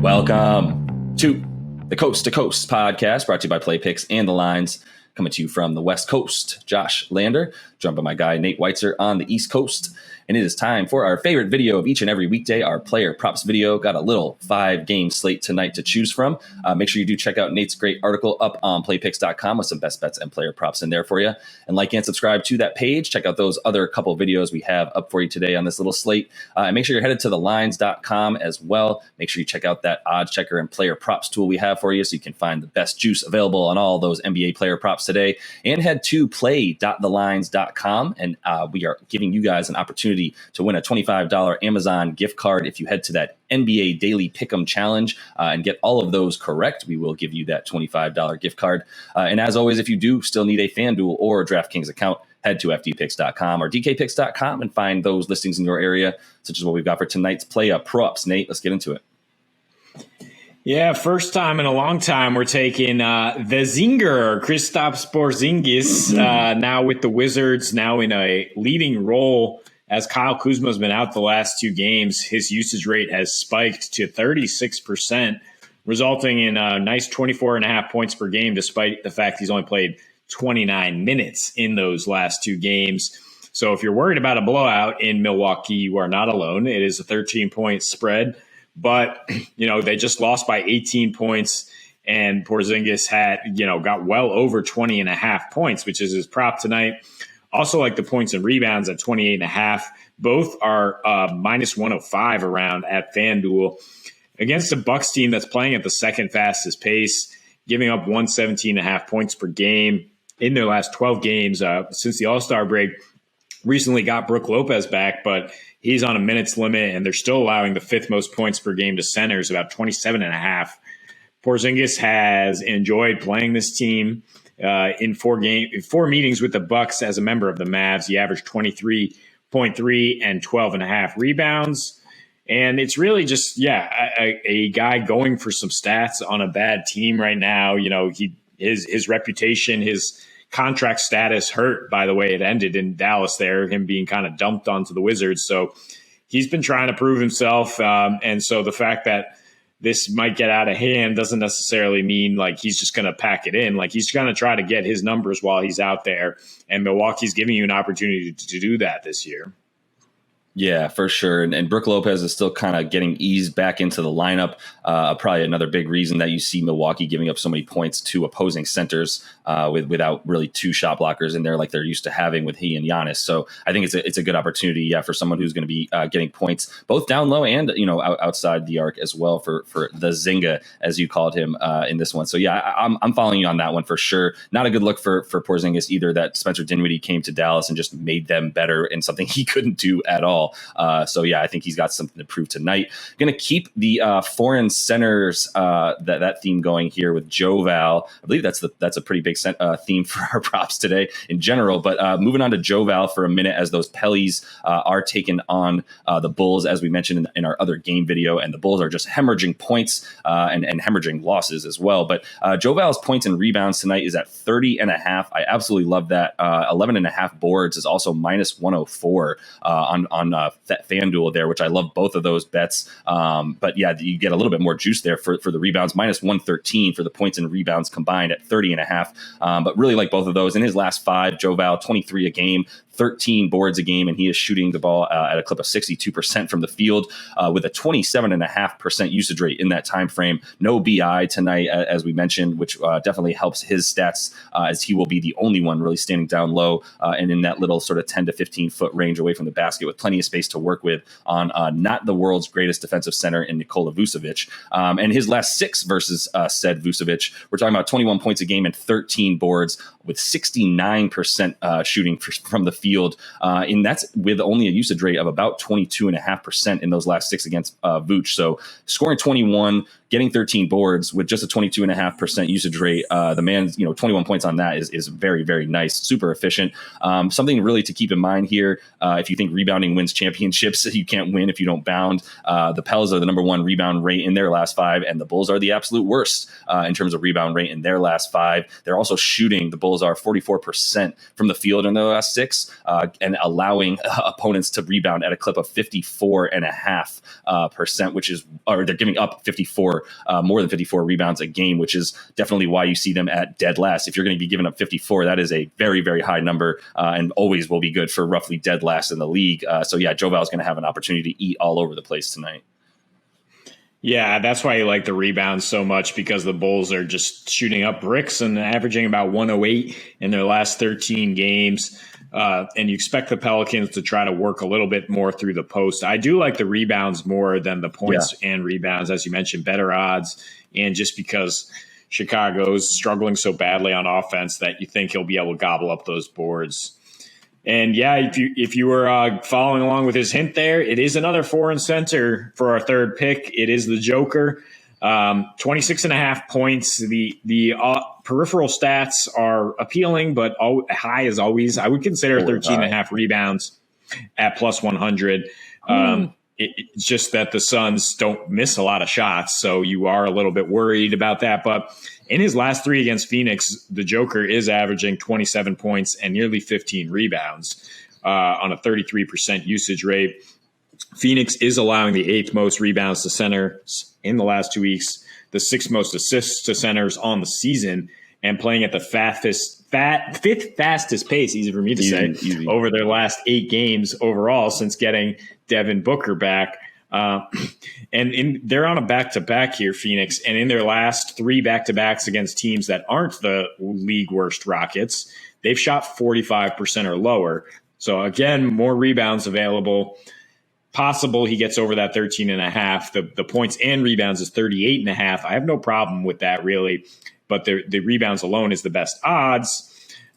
Welcome to the Coast to Coast podcast, brought to you by Play Picks and the Lines. Coming to you from the West Coast, Josh Lander, joined by my guy Nate Weitzer on the East Coast. And it is time for our favorite video of each and every weekday, our player props video. Got a little 5-game slate tonight to choose from. Make sure you do check out Nate's great article up on playpicks.com with some best bets and player props in there for you. And like and subscribe to that page. Check out those other couple of videos we have up for you today on this little slate. And make sure you're headed to thelines.com as well. Make sure you check out that odds checker and player props tool we have for you so you can find the best juice available on all those NBA player props today. And head to play.thelines.com. And we are giving you guys an opportunity to win a $25 Amazon gift card if you head to that NBA Daily Pick'em Challenge and get all of those correct. We will give you that $25 gift card. And as always, if you do still need a FanDuel or DraftKings account, head to fdpicks.com or dkpicks.com and find those listings in your area, such as what we've got for tonight's play props. Nate, let's get into it. Yeah, first time in a long time, we're taking the Zinger, Kristaps Porzingis, now with the Wizards, now in a leading role. As Kyle Kuzma has been out the last 2 games, his usage rate has spiked to 36%, resulting in a nice 24.5 points per game, despite the fact he's only played 29 minutes in those last 2 games. So if you're worried about a blowout in Milwaukee, you are not alone. It is a 13-point spread, but they just lost by 18 points, and Porzingis got well over 20.5 points, which is his prop tonight. Also like the points and rebounds at 28.5. Both are minus 105 around at FanDuel. Against a Bucks team that's playing at the second fastest pace, giving up 117.5 points per game in their last 12 games since the All-Star break. Recently got Brook Lopez back, but he's on a minutes limit, and they're still allowing the 5th most points per game to centers, about 27.5. Porzingis has enjoyed playing this team. In 4 meetings with the Bucks as a member of the Mavs, he averaged 23.3 and 12.5 rebounds. And it's really just, a guy going for some stats on a bad team right now. His reputation, his contract status hurt by the way it ended in Dallas there, him being kind of dumped onto the Wizards. So he's been trying to prove himself. And so the fact that this might get out of hand doesn't necessarily mean like he's just going to pack it in. Like he's going to try to get his numbers while he's out there, and Milwaukee's giving you an opportunity to do that this year. Yeah, for sure. And Brook Lopez is still kind of getting eased back into the lineup. Probably another big reason that you see Milwaukee giving up so many points to opposing centers without really 2 shot blockers in there like they're used to having with he and Giannis. So I think it's a good opportunity, for someone who's going to be getting points both down low and outside the arc as well for the Zinga, as you called him in this one. So yeah, I'm following you on that one for sure. Not a good look for Porzingis either. That Spencer Dinwiddie came to Dallas and just made them better in something he couldn't do at all. So yeah, I think he's got something to prove tonight. Going to keep the foreign centers that theme going here with Joe Val. I believe that's a pretty big theme for our props today in general. But moving on to Joe Val for a minute, as those Pellies are taking on the Bulls, as we mentioned in our other game video, and the Bulls are just hemorrhaging points and hemorrhaging losses as well. But Joe Val's points and rebounds tonight is at 30.5. I absolutely love that. 11.5 boards is also minus 104 on FanDuel there, which I love both of those bets. But yeah, you get a little bit more juice there for the rebounds, minus 113 for the points and rebounds combined at 30.5. But really like both of those. In his last 5, Joe Val, 23 a game, 13 boards a game, and he is shooting the ball at a clip of 62% from the field with a 27.5% usage rate in that time frame. No BI tonight, as we mentioned, which definitely helps his stats as he will be the only one really standing down low and in that little sort of 10 to 15 foot range away from the basket with plenty of space to work with on not the world's greatest defensive center in Nikola Vucevic. And his last 6 versus said Vucevic, we're talking about 21 points a game and 13 boards with 69% shooting from the field. And that's with only a usage rate of about 22.5% in those last 6 against Vooch. So scoring 21, getting 13 boards with just a 22.5% usage rate. The man's, 21 points on that is very, very nice, super efficient. Something really to keep in mind here. If you think rebounding wins championships, you can't win if you don't bound. The Pels are the number 1 rebound rate in their last 5, and the Bulls are the absolute worst in terms of rebound rate in their last 5. They're also shooting, the Bulls are 44% from the field in their last 6, and allowing opponents to rebound at a clip of 54.5%, which is, or they're giving up 54 more than 54 rebounds a game, which is definitely why you see them at dead last. If you're going to be giving up 54, that is a very, very high number and always will be good for roughly dead last in the league. So yeah, Joe Val is going to have an opportunity to eat all over the place tonight. Yeah, that's why you like the rebounds so much, because the Bulls are just shooting up bricks and averaging about 108 in their last 13 games. And you expect the Pelicans to try to work a little bit more through the post. I do like the rebounds more than the points and rebounds, as you mentioned, better odds. And just because Chicago's struggling so badly on offense that you think he'll be able to gobble up those boards. And yeah, if you were following along with his hint there, it is another foreign center for our third pick. It is the Joker. 26.5 points. The peripheral stats are appealing, but high as always. I would consider 13.5 rebounds at plus 100. It's just that the Suns don't miss a lot of shots, so you are a little bit worried about that. But in his last 3 against Phoenix, the Joker is averaging 27 points and nearly 15 rebounds on a 33% usage rate. Phoenix is allowing the 8th most rebounds to centers in the last 2 weeks, the 6th most assists to centers on the season, and playing at the fifth fastest pace, easy for me to say, over their last 8 games overall since getting Devin Booker back. And they're on a back-to-back here, Phoenix, and in their last 3 back-to-backs against teams that aren't the league worst Rockets, they've shot 45% or lower. So again, more rebounds available. Possible he gets over that 13.5. The points and rebounds is 38.5. I have no problem with that, really, but the rebounds alone is the best odds.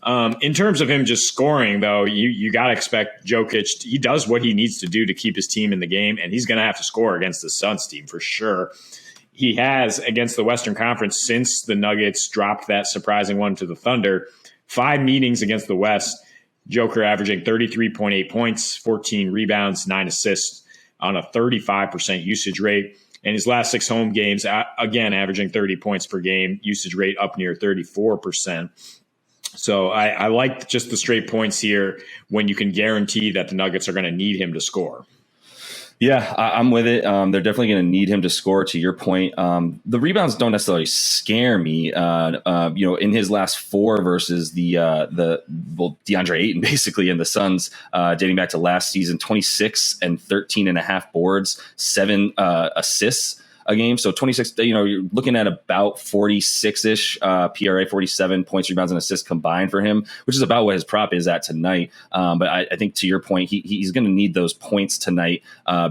In terms of him just scoring, though, you got to expect Jokic. He does what he needs to do to keep his team in the game, and he's going to have to score against the Suns team for sure. He has against the Western Conference since the Nuggets dropped that surprising one to the Thunder. 5 meetings against the West. Joker averaging 33.8 points, 14 rebounds, 9 assists on a 35% usage rate. And his last 6 home games, again, averaging 30 points per game, usage rate up near 34%. So I like just the straight points here when you can guarantee that the Nuggets are going to need him to score. Yeah, I'm with it. They're definitely going to need him to score. To your point, the rebounds don't necessarily scare me. In his last 4 versus the DeAndre Ayton, basically, in the Suns, dating back to last season, 26 and 13.5 boards, 7 assists a game. So 26, you're looking at about 46-ish PRA, 47 points, rebounds, and assists combined for him, which is about what his prop is at tonight. But I think to your point, he's going to need those points tonight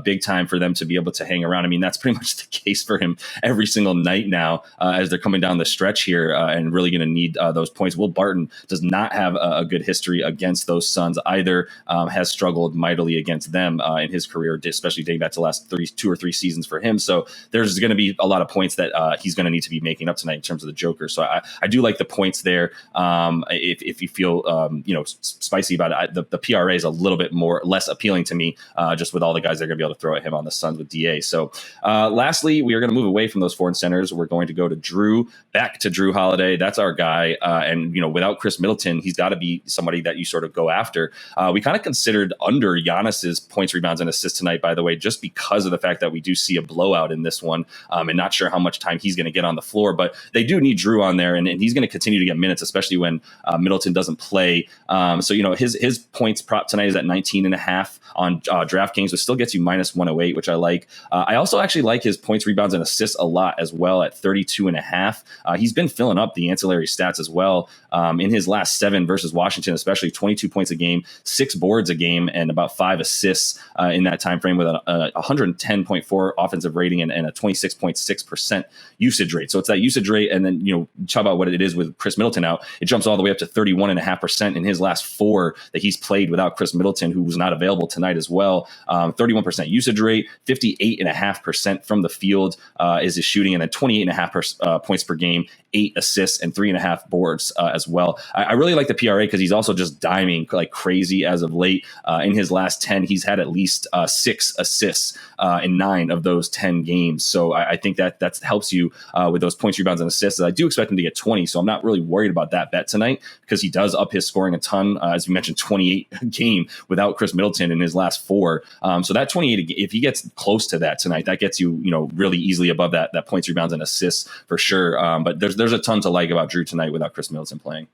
big time for them to be able to hang around. I mean, that's pretty much the case for him every single night now as they're coming down the stretch here and really going to need those points. Will Barton does not have a good history against those Suns either, has struggled mightily against them in his career, especially dating back to the last 2 or 3 seasons for him. So there's going to be a lot of points that he's going to need to be making up tonight in terms of the Joker. So I do like the points there. If you feel spicy about it, the PRA is a little bit less appealing to me, just with all the guys they're going to be able to throw at him on the Suns with DA. So lastly, we are going to move away from those foreign centers. We're going to go to back to Jrue Holiday. That's our guy. And without Chris Middleton, he's got to be somebody that you sort of go after. We kind of considered under Giannis's points, rebounds, and assists tonight, by the way, just because of the fact that we do see a blowout in this one. And not sure how much time he's going to get on the floor, but they do need Jrue on there, and he's going to continue to get minutes, especially when Middleton doesn't play. So his points prop tonight is at 19.5 on DraftKings, which still gets you minus 108, which I like. I also actually like his points, rebounds, and assists a lot as well at 32.5. He's been filling up the ancillary stats as well in his last 7 versus Washington, especially 22 points a game, 6 boards a game, and about 5 assists in that time frame with a 110.4 offensive rating and a 26.6% usage rate. So it's that usage rate, and then talk about what it is with Chris Middleton out. It jumps all the way up to 31.5% in his last 4 that he's played without Chris Middleton, who was not available tonight as well. 31% usage rate, 58.5% from the field is his shooting, and then 28.5 points per game, 8 assists, and 3.5 boards as well. I really like the PRA because he's also just diming like crazy as of late. In his last 10, he's had at least 6 assists in 9 of those 10 games. So I think that helps you with those points, rebounds, and assists. I do expect him to get 20, so I'm not really worried about that bet tonight because he does up his scoring a ton. As you mentioned, 28 game without Chris Middleton in his last 4. So that 28, if he gets close to that tonight, that gets you, really easily above that points, rebounds, and assists for sure. But there's a ton to like about Jrue tonight without Chris Middleton playing.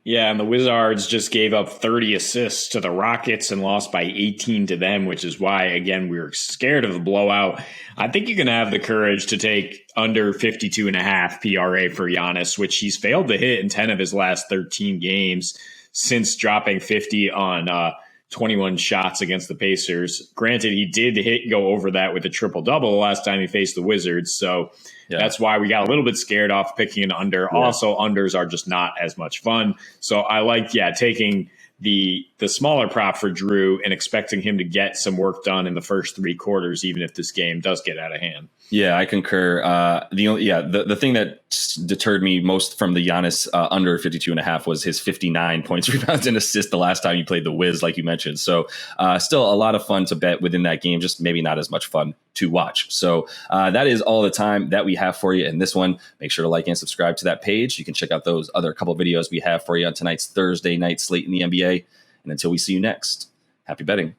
Yeah, and the Wizards just gave up 30 assists to the Rockets and lost by 18 to them, which is why, again, we were scared of the blowout. I think you can have the courage to take under 52.5 PRA for Giannis, which he's failed to hit in 10 of his last 13 games since dropping 50 on 21 shots against the Pacers. Granted, he did go over that with a triple-double the last time he faced the Wizards, so that's why we got a little bit scared off picking an under. Yeah. Also, unders are just not as much fun. So I like, taking the smaller prop for Jrue and expecting him to get some work done in the first 3 quarters, even if this game does get out of hand. Yeah, I concur. The thing that deterred me most from the Giannis under 52.5 was his 59 points, rebounds, and assists the last time he played the Wiz, like you mentioned. So still a lot of fun to bet within that game, just maybe not as much fun to watch. So that is all the time that we have for you in this one. Make sure to like and subscribe to that page. You can check out those other couple videos we have for you on tonight's Thursday night slate in the NBA. And until we see you next, happy betting.